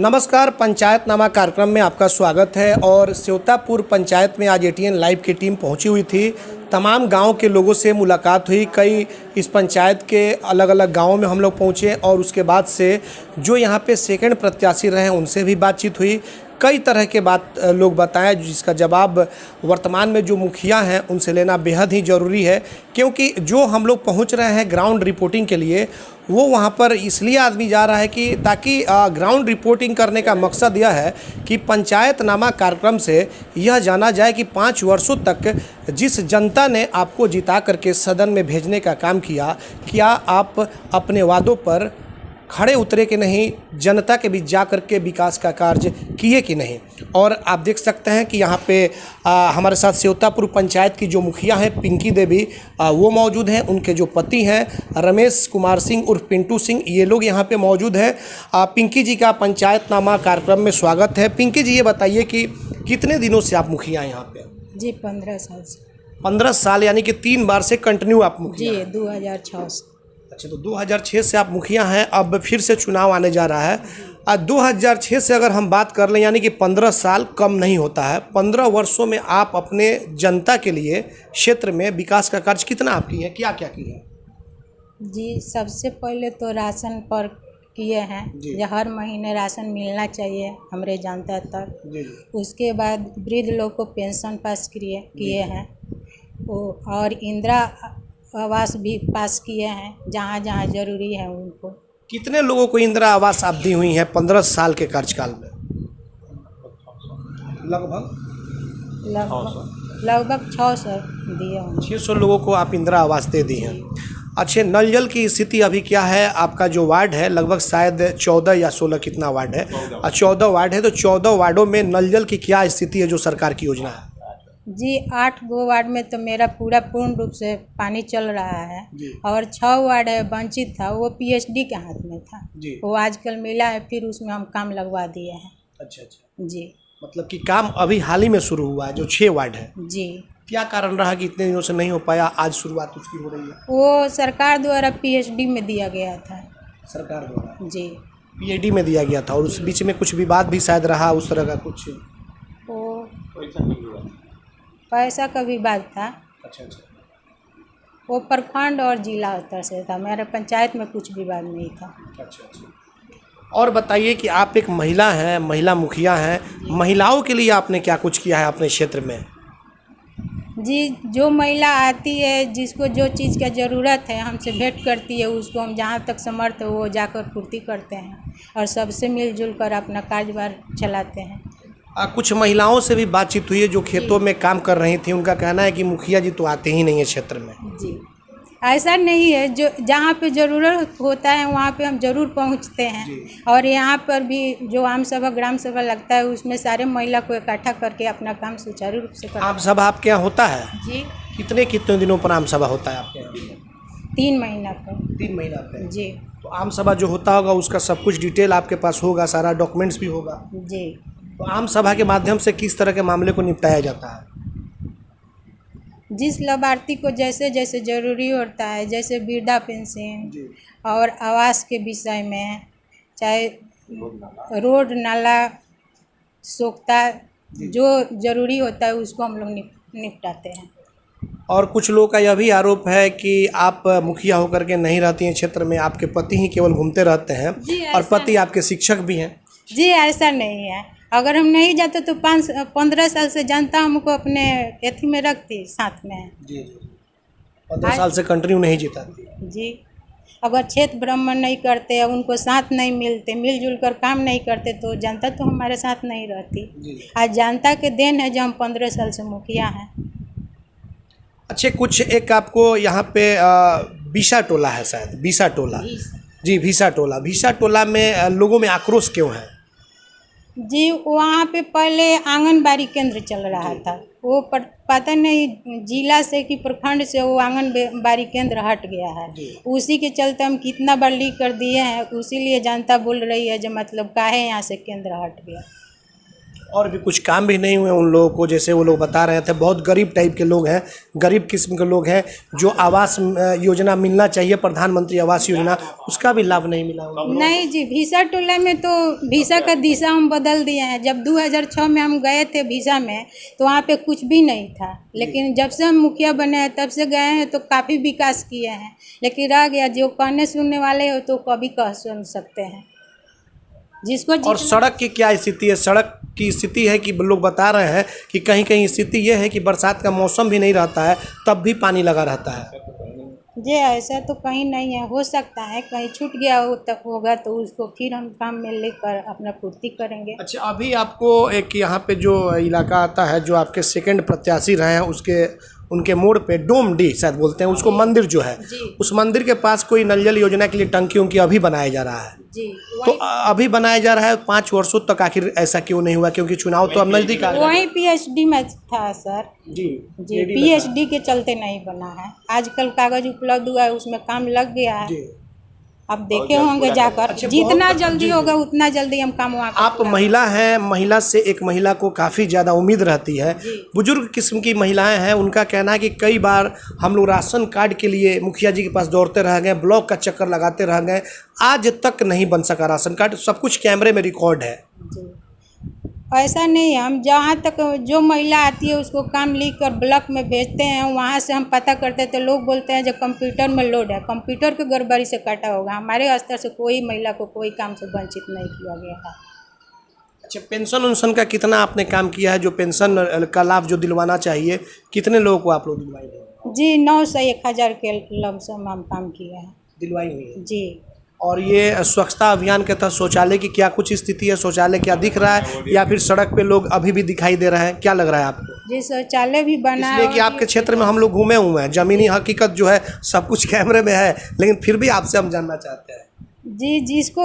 नमस्कार, पंचायतनामा कार्यक्रम में आपका स्वागत है। और सेवतापुर पंचायत में आज एटीएन लाइव की टीम पहुंची हुई थी। तमाम गांव के लोगों से मुलाकात हुई। कई इस पंचायत के अलग अलग गांवों में हम लोग पहुंचे और उसके बाद से जो यहां पे सेकंड प्रत्याशी रहे उनसे भी बातचीत हुई। कई तरह के बात लोग बताएं जिसका जवाब वर्तमान में जो मुखिया हैं उनसे लेना बेहद ही ज़रूरी है, क्योंकि जो हम लोग पहुंच रहे हैं ग्राउंड रिपोर्टिंग के लिए वो वहां पर इसलिए आदमी जा रहा है कि ताकि ग्राउंड रिपोर्टिंग करने का मकसद यह है कि पंचायतनामा कार्यक्रम से यह जाना जाए कि 5 वर्षों तक जिस जनता ने आपको जिता करके सदन में भेजने का काम किया, क्या आप अपने वादों पर खड़े उतरे कि नहीं, जनता के बीच जा कर के विकास का कार्य किए कि नहीं। और आप देख सकते हैं कि यहाँ पे हमारे साथ सेवतापुर पंचायत की जो मुखिया हैं पिंकी देवी वो मौजूद हैं। उनके जो पति हैं रमेश कुमार सिंह उर्फ पिंटू सिंह, ये लोग यहाँ पे मौजूद हैं। पिंकी जी का पंचायतनामा कार्यक्रम में स्वागत है। पिंकी जी, ये बताइए कि कितने दिनों से आप मुखिया हैं यहाँ पे? जी 15 साल से। 15 साल, यानी कि 3 बार से कंटिन्यू आप मुखिया? जी 2006 से। अच्छा, तो 2006 से आप मुखिया हैं। अब फिर से चुनाव आने जा रहा है। 2006 से अगर हम बात कर लें, यानी कि 15 साल कम नहीं होता है। 15 वर्षों में आप अपने जनता के लिए क्षेत्र में विकास का कार्य कितना आप किए हैं, क्या क्या किए हैं? जी सबसे पहले तो राशन पर किए हैं, जो हर महीने राशन मिलना चाहिए हमारे जनता तक। उसके बाद वृद्ध लोग को पेंशन पास किए हैं और इंदिरा आवास भी पास किए हैं जहाँ जहाँ जरूरी है उनको। कितने लोगों को इंदिरा आवास आप दी हुई हैं 15 साल के कार्यकाल में? लगभग 600 दिए हैं। 600 लोगों को आप इंदिरा आवास दे दी हैं। अच्छे, नल जल की स्थिति अभी क्या है? आपका जो वार्ड है लगभग शायद 14 या 16 कितना वार्ड है? 14 वार्ड है, तो 14 वार्डों में नल जल की क्या स्थिति है जो सरकार की योजना है? जी 8 गो वार्ड में तो मेरा पूर्ण रूप से पानी चल रहा है और 6 वार्ड है वंचित था, वो पीएचडी के हाथ में था, वो आजकल मिला है, फिर उसमें हम काम लगवा दिए हैं। अच्छा जी, मतलब कि काम अभी हाल ही में शुरू हुआ है जो 6 वार्ड है। जी क्या कारण रहा कि इतने दिनों से नहीं हो पाया, आज शुरुआत उसकी हो रही है? वो सरकार द्वारा पीएचडी में दिया गया था। सरकार द्वारा जी पीएचडी में दिया गया था और उस बीच में कुछ विवाद भी शायद रहा, उस तरह का कुछ? वो पैसा का विवाद था। अच्छा, वो प्रखंड और जिला स्तर से था, मेरे पंचायत में कुछ विवाद नहीं था। अच्छा। और बताइए कि आप एक महिला हैं, महिला मुखिया हैं, महिलाओं के लिए आपने क्या कुछ किया है अपने क्षेत्र में? जी जो महिला आती है, जिसको जो चीज़ का ज़रूरत है हमसे भेंट करती है, उसको हम जहाँ तक समर्थ है वो जाकर पूर्ति करते हैं और सबसे मिलजुल कर अपना कार्यभार चलाते हैं। कुछ महिलाओं से भी बातचीत हुई है जो खेतों में काम कर रही थी, उनका कहना है कि मुखिया जी तो आते ही नहीं है क्षेत्र में। जी ऐसा नहीं है, जो जहाँ पे ज़रूरत होता है वहाँ पे हम ज़रूर पहुँचते हैं। और यहाँ पर भी जो आम सभा ग्राम सभा लगता है उसमें सारे महिला को इकट्ठा करके अपना काम सुचारू रूप से करते हैं। आम सभा आपके यहाँ होता है? जी कितने दिनों पर आम सभा होता है आपके यहाँ? 3 महीना पर। 3 महीना पर? जी। तो आम सभा जो होता होगा उसका सब कुछ डिटेल आपके पास होगा, सारा डॉक्यूमेंट्स भी होगा? जी। तो आम सभा के माध्यम से किस तरह के मामले को निपटाया जाता है? जिस लाभार्थी को जैसे जैसे ज़रूरी होता है, जैसे वृद्धा पेंशन और आवास के विषय में, चाहे रोड नाला सोखता, जो ज़रूरी होता है उसको हम लोग निपटाते हैं। और कुछ लोगों का यह भी आरोप है कि आप मुखिया होकर के नहीं रहती हैं क्षेत्र में, आपके पति ही केवल घूमते रहते हैं और पति आपके शिक्षक भी हैं। जी ऐसा नहीं है, अगर हम नहीं जाते तो 15 साल से जनता हमको अपने एथी में रखती, साथ में। जी 15 साल से कंटिन्यू नहीं जीताती। जी अगर क्षेत्र भ्रमण नहीं करते, उनको साथ नहीं मिलते, मिलजुल कर काम नहीं करते तो जनता तो हमारे साथ नहीं रहती। आज जनता के देन है जो हम 15 साल से मुखिया हैं। अच्छे, कुछ एक आपको यहाँ पे बीसा टोला है शायद, बीसा टोला? जी बीसा टोला में लोगों में आक्रोश क्यों है? जी वहाँ पे पहले आंगनबाड़ी केंद्र चल रहा था, वो पता नहीं जिला से कि प्रखंड से वो आंगनबाड़ी केंद्र हट गया है। उसी के चलते हम कितना बार लीक कर दिए हैं, उसीलिए जनता बोल रही है जो मतलब काहे यहाँ से केंद्र हट गया। और भी कुछ काम भी नहीं हुए उन लोगों को, जैसे वो लोग बता रहे थे बहुत गरीब टाइप के लोग हैं, गरीब किस्म के लोग हैं, जो आवास योजना मिलना चाहिए प्रधानमंत्री आवास योजना, उसका भी लाभ नहीं मिला उनको। नहीं जी, भीसा टोला में तो भीसा का दिशा हम बदल दिए हैं। जब 2006 में हम गए थे भीसा में तो वहाँ पे कुछ भी नहीं था, लेकिन जब से हम मुखिया बने हैं तब से गए हैं तो काफ़ी विकास किए हैं। लेकिन रह गया, जो कहने सुनने वाले हो तो कभी कह सुन सकते हैं जिसको। और सड़क की क्या स्थिति है? सड़क की स्थिति है कि लोग बता रहे हैं कि कहीं कहीं स्थिति ये है कि बरसात का मौसम भी नहीं रहता है तब भी पानी लगा रहता है। जी ऐसा तो कहीं नहीं है, हो सकता है कहीं छूट गया हो तक होगा तो उसको फिर हम काम में लेकर अपना पूर्ति करेंगे। अच्छा, अभी आपको एक यहाँ पे जो इलाका आता है जो आपके सेकंड प्रत्याशी रहे हैं उसके उनके मोड़ पे डोम डी शायद बोलते हैं उसको, मंदिर जो है उस मंदिर के पास कोई नल जल योजना के लिए टंकियों की अभी बनाया जा रहा है जी। तो अभी बनाया जा रहा है 5 वर्षों तक, आखिर ऐसा क्यों नहीं हुआ? क्योंकि चुनाव तो अब नजदीक आ गया। वही पीएचडी में था सर जी जी, पीएचडी के चलते नहीं बना है। आजकल कागज उपलब्ध हुआ है, उसमें काम लग गया है। जी। अब देखे होंगे जाकर। अच्छा, जितना जल्दी होगा उतना जल्दी हम काम वहाँ आप महिला हैं, महिला से एक महिला को काफ़ी ज़्यादा उम्मीद रहती है। बुजुर्ग किस्म की महिलाएं हैं, उनका कहना है कि कई बार हम लोग राशन कार्ड के लिए मुखिया जी के पास दौड़ते रह गए, ब्लॉक का चक्कर लगाते रह गए, आज तक नहीं बन सका राशन कार्ड। सब कुछ कैमरे में रिकॉर्ड है। ऐसा नहीं है, हम जहाँ तक जो महिला आती है उसको काम लिख कर ब्लॉक में भेजते हैं, वहाँ से हम पता करते हैं तो लोग बोलते हैं जो कंप्यूटर में लोड है, कंप्यूटर के गड़बड़ी से कटा होगा। हमारे स्तर से कोई महिला को कोई काम से वंचित नहीं किया गया है। अच्छा, पेंशन उनसन का कितना आपने काम किया है? जो पेंशन का लाभ जो दिलवाना चाहिए, कितने लोगों को आप लोग दिलवाएंगे? जी 9 से 1000 के लमसम हम काम किए हैं, दिलवाई हुई है जी। और ये स्वच्छता अभियान के तहत शौचालय की क्या कुछ स्थिति है? शौचालय क्या दिख रहा है या फिर सड़क पे लोग अभी भी दिखाई दे रहे हैं? क्या लग रहा है आपको? जी शौचालय भी बना है, इसलिए कि आपके क्षेत्र में हम लोग घूमे हुए हैं, ज़मीनी हकीकत जो है सब कुछ कैमरे में है, लेकिन फिर भी आपसे हम जानना चाहते हैं। जी जिसको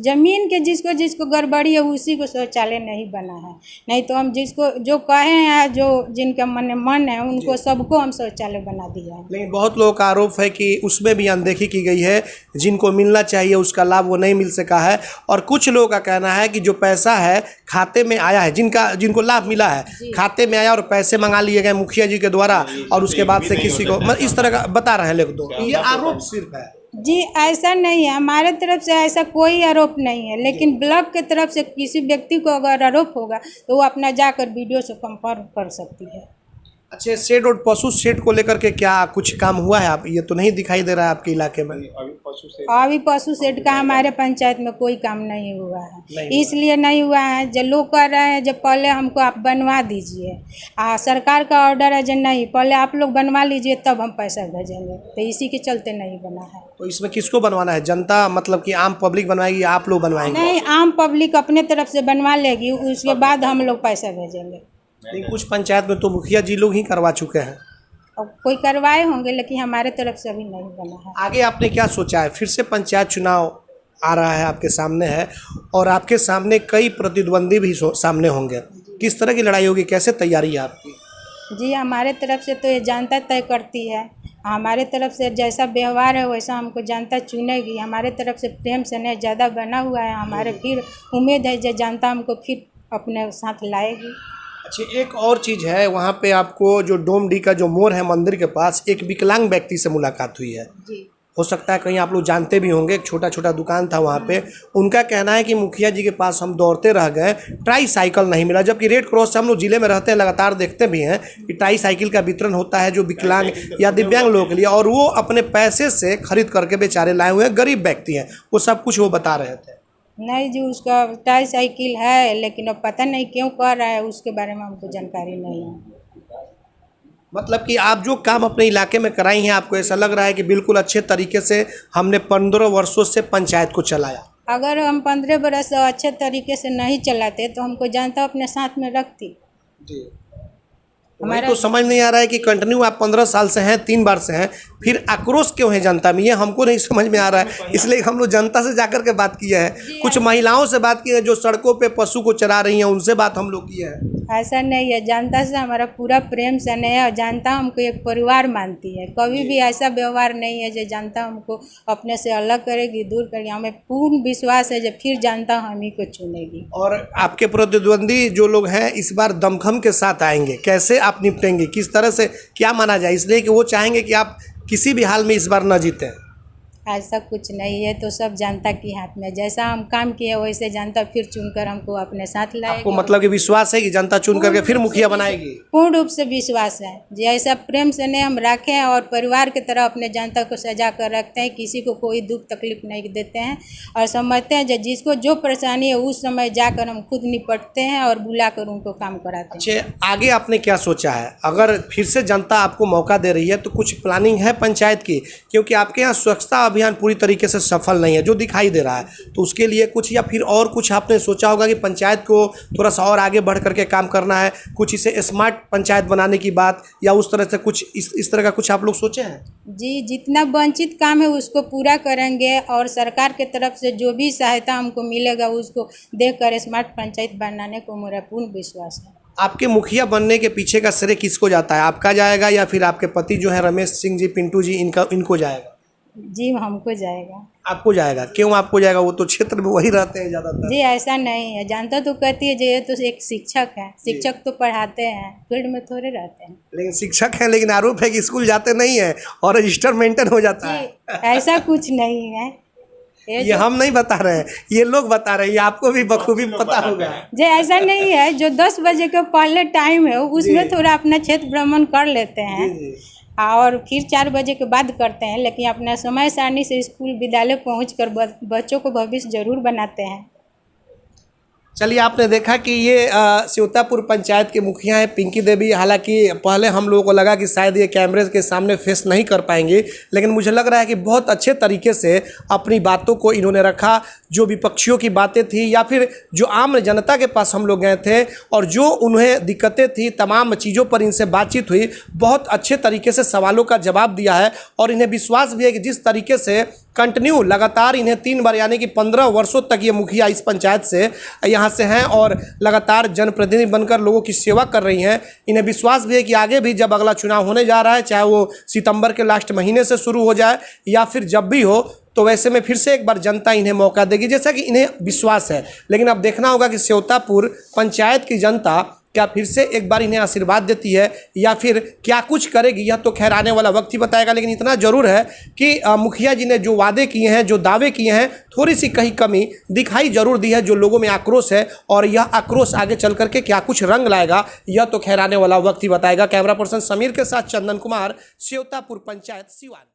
जमीन के जिसको जिसको गड़बड़ी है उसी को शौचालय नहीं बना है। नहीं तो हम जिसको जो कहे हैं, जो जिनका मन है उनको सबको हम शौचालय बना दिया है। लेकिन बहुत लोगों का आरोप है कि उसमें भी अनदेखी की गई है, जिनको मिलना चाहिए उसका लाभ वो नहीं मिल सका है। और कुछ लोगों का कहना है कि जो पैसा है खाते में आया है, जिनको लाभ मिला है खाते में आया और पैसे मंगा लिए गए मुखिया जी के द्वारा और उसके बाद से किसी को इस तरह का बता रहे हैं लोग। ये आरोप सिर्फ है जी, ऐसा नहीं है, हमारे तरफ से ऐसा कोई आरोप नहीं है। लेकिन ब्लॉक के तरफ से किसी व्यक्ति को अगर आरोप होगा तो वो अपना जाकर वीडियो से कंफर्म कर सकती है। अच्छा, शेड और पशु शेड को लेकर के क्या कुछ काम हुआ है? आप ये तो नहीं दिखाई दे रहा है आपके इलाके में। अभी पशु शेड का हमारे पंचायत में कोई काम नहीं हुआ है। इसलिए नहीं हुआ है जो लोग कह रहे हैं जब पहले हमको आप बनवा दीजिए, सरकार का ऑर्डर है जो नहीं पहले आप लोग बनवा लीजिए तब हम पैसा भेजेंगे, तो इसी के चलते नहीं बना है। तो इसमें किसको बनवाना है? जनता मतलब कि आम पब्लिक बनवाएगी या आप लोग बनवाएंगे? नहीं, आम पब्लिक अपने तरफ से बनवा लेगी, उसके बाद हम लोग पैसा भेजेंगे। लेकिन कुछ पंचायत में तो मुखिया जी लोग ही करवा चुके हैं। और कोई करवाए होंगे लेकिन हमारे तरफ से अभी नहीं बना है। आगे आपने क्या सोचा है? फिर से पंचायत चुनाव आ रहा है, आपके सामने है और आपके सामने कई प्रतिद्वंदी भी सामने होंगे। किस तरह की लड़ाई होगी, कैसे तैयारी है आपकी? जी हमारे तरफ से तो ये जनता तय करती है, हमारे तरफ से जैसा व्यवहार है वैसा हमको जनता चुनेगी। हमारे तरफ से प्रेम स्नेह ज़्यादा बना हुआ है, हमारे फिर उम्मीद है जो जनता हमको फिर अपने साथ लाएगी। अच्छा, एक और चीज़ है, वहाँ पे आपको जो डोम डी का जो मोड़ है मंदिर के पास, एक विकलांग व्यक्ति से मुलाकात हुई है। जी हो सकता है कहीं आप लोग जानते भी होंगे, एक छोटा छोटा दुकान था वहाँ पे। उनका कहना है कि मुखिया जी के पास हम दौड़ते रह गए, ट्राई साइकिल नहीं मिला, जबकि रेड क्रॉस से हम लोग जिले में रहते हैं, लगातार देखते भी हैं कि ट्राई साइकिल का वितरण होता है जो विकलांग या दिव्यांग लोगों के लिए, और वो अपने पैसे से खरीद करके बेचारे लाए हुए हैं, गरीब व्यक्ति हैं। वो सब कुछ वो बता रहे थे। नहीं जी, उसका ट्राई साइकिल है लेकिन अब पता नहीं क्यों कर रहा है, उसके बारे में हमको जानकारी नहीं है। मतलब कि आप जो काम अपने इलाके में कराई हैं, आपको ऐसा लग रहा है कि बिल्कुल अच्छे तरीके से हमने 15 वर्षों से पंचायत को चलाया। अगर हम 15 बरस अच्छे तरीके से नहीं चलाते तो हमको जनता अपने साथ में रखती। जी, हमारा तो समझ नहीं आ रहा है कि कंटिन्यू आप 15 साल से हैं, 3 बार से हैं, फिर आक्रोश क्यों है जनता में, ये हमको नहीं समझ में आ रहा है। इसलिए हम लोग जनता से जाकर के बात किए हैं, कुछ महिलाओं से बात की है जो सड़कों पे पशु को चरा रही हैं, उनसे बात हम लोग किए हैं। ऐसा नहीं है, जनता से हमारा पूरा प्रेम स्नेह है और जनता हमको एक परिवार मानती है। कभी भी ऐसा व्यवहार नहीं है जो जनता हमको अपने से अलग करेगी, दूर करेगी। हमें पूर्ण विश्वास है जो फिर जनता हम ही को चुनेगी। और आपके प्रतिद्वंदी जो लोग हैं इस बार दमखम के साथ आएंगे, कैसे आप निपटेंगे, किस तरह से, क्या माना जाए, इसलिए कि वो चाहेंगे कि आप किसी भी हाल में इस बार न जीतें? ऐसा कुछ नहीं है, तो सब जनता के हाथ में। जैसा हम काम किए वैसे जनता फिर चुनकर हमको अपने साथ लाएगी। आपको मतलब कि विश्वास है कि जनता चुन करके फिर मुखिया बनाएगी? पूर्ण रूप से विश्वास है। जैसा प्रेम से ने हम रखें और परिवार की तरह अपने जनता को सजा कर रखते हैं, किसी को कोई दुख तकलीफ नहीं देते हैं और समझते हैं जिसको जो परेशानी है उस समय जाकर हम खुद निपटते हैं और बुलाकर उनको काम कराते हैं। अच्छा, आगे आपने क्या सोचा है? अगर फिर से जनता आपको मौका दे रही है तो कुछ प्लानिंग है पंचायत की? क्योंकि आपके यहाँ स्वच्छता अभियान पूरी तरीके से सफल नहीं है जो दिखाई दे रहा है, तो उसके लिए कुछ या फिर और कुछ आपने सोचा होगा कि पंचायत को थोड़ा सा और आगे बढ़ करके काम करना है, कुछ इसे स्मार्ट पंचायत बनाने की बात, या उस तरह से कुछ इस तरह का कुछ आप लोग सोचे हैं? जी, जितना वंचित काम है उसको पूरा करेंगे और सरकार के तरफ से जो भी सहायता हमको मिलेगा उसको देकर स्मार्ट पंचायत बनाने को मेरा पूर्ण विश्वास है। आपके मुखिया बनने के पीछे का श्रेय किसको जाता है? आपका जाएगा या फिर आपके पति जो है रमेश सिंह जी, पिंटू जी, इनको जाएगा? जी, हमको जाएगा। आपको जाएगा? क्यों आपको जाएगा? वो तो क्षेत्र में वही रहते हैं ज़्यादातर। जी, ऐसा नहीं है, जनता तो कहती है ये तो एक शिक्षक है, शिक्षक तो पढ़ाते हैं, फील्ड में थोड़े रहते हैं। लेकिन शिक्षक हैं, लेकिन आरोप है कि स्कूल जाते नहीं है और रजिस्टर मेंटेन हो जाता है। ऐसा कुछ नहीं है, ये हम नहीं बता रहे हैं, ये लोग बता रहे हैं, ये आपको भी बखूबी पता होगा। जी, ऐसा नहीं है, जो 10 बजे के पहले टाइम है उसमें थोड़ा अपना क्षेत्र भ्रमण कर लेते हैं और फिर 4 बजे के बाद करते हैं, लेकिन अपना समय सारणी से स्कूल विद्यालय पहुंचकर बच्चों को भविष्य जरूर बनाते हैं। चलिए, आपने देखा कि ये स्योतापुर पंचायत के मुखिया हैं पिंकी देवी। हालांकि पहले हम लोगों को लगा कि शायद ये कैमरे के सामने फेस नहीं कर पाएंगे, लेकिन मुझे लग रहा है कि बहुत अच्छे तरीके से अपनी बातों को इन्होंने रखा। जो विपक्षियों की बातें थी या फिर जो आम जनता के पास हम लोग गए थे और जो उन्हें दिक्कतें थी, तमाम चीज़ों पर इनसे बातचीत हुई, बहुत अच्छे तरीके से सवालों का जवाब दिया है। और इन्हें विश्वास भी है कि जिस तरीके से कंटिन्यू लगातार इन्हें 3 बार यानी कि 15 वर्षों तक ये मुखिया इस पंचायत से यहाँ से हैं और लगातार जनप्रतिनिधि बनकर लोगों की सेवा कर रही हैं, इन्हें विश्वास भी है कि आगे भी जब अगला चुनाव होने जा रहा है, चाहे वो सितंबर के लास्ट महीने से शुरू हो जाए या फिर जब भी हो, तो वैसे में फिर से एक बार जनता इन्हें मौका देगी, जैसा कि इन्हें विश्वास है। लेकिन अब देखना होगा कि स्योतापुर पंचायत की जनता क्या फिर से एक बार इन्हें आशीर्वाद देती है या फिर क्या कुछ करेगी, यह तो खैर आने वाला वक्त ही बताएगा। लेकिन इतना ज़रूर है कि मुखिया जी ने जो वादे किए हैं, जो दावे किए हैं, थोड़ी सी कहीं कमी दिखाई जरूर दी है, जो लोगों में आक्रोश है। और यह आक्रोश आगे चल करके क्या कुछ रंग लाएगा, यह तो खैर आने वाला वक्त ही बताएगा। कैमरा पर्सन समीर के साथ चंदन कुमार, स्योतापुर पंचायत, सिवान।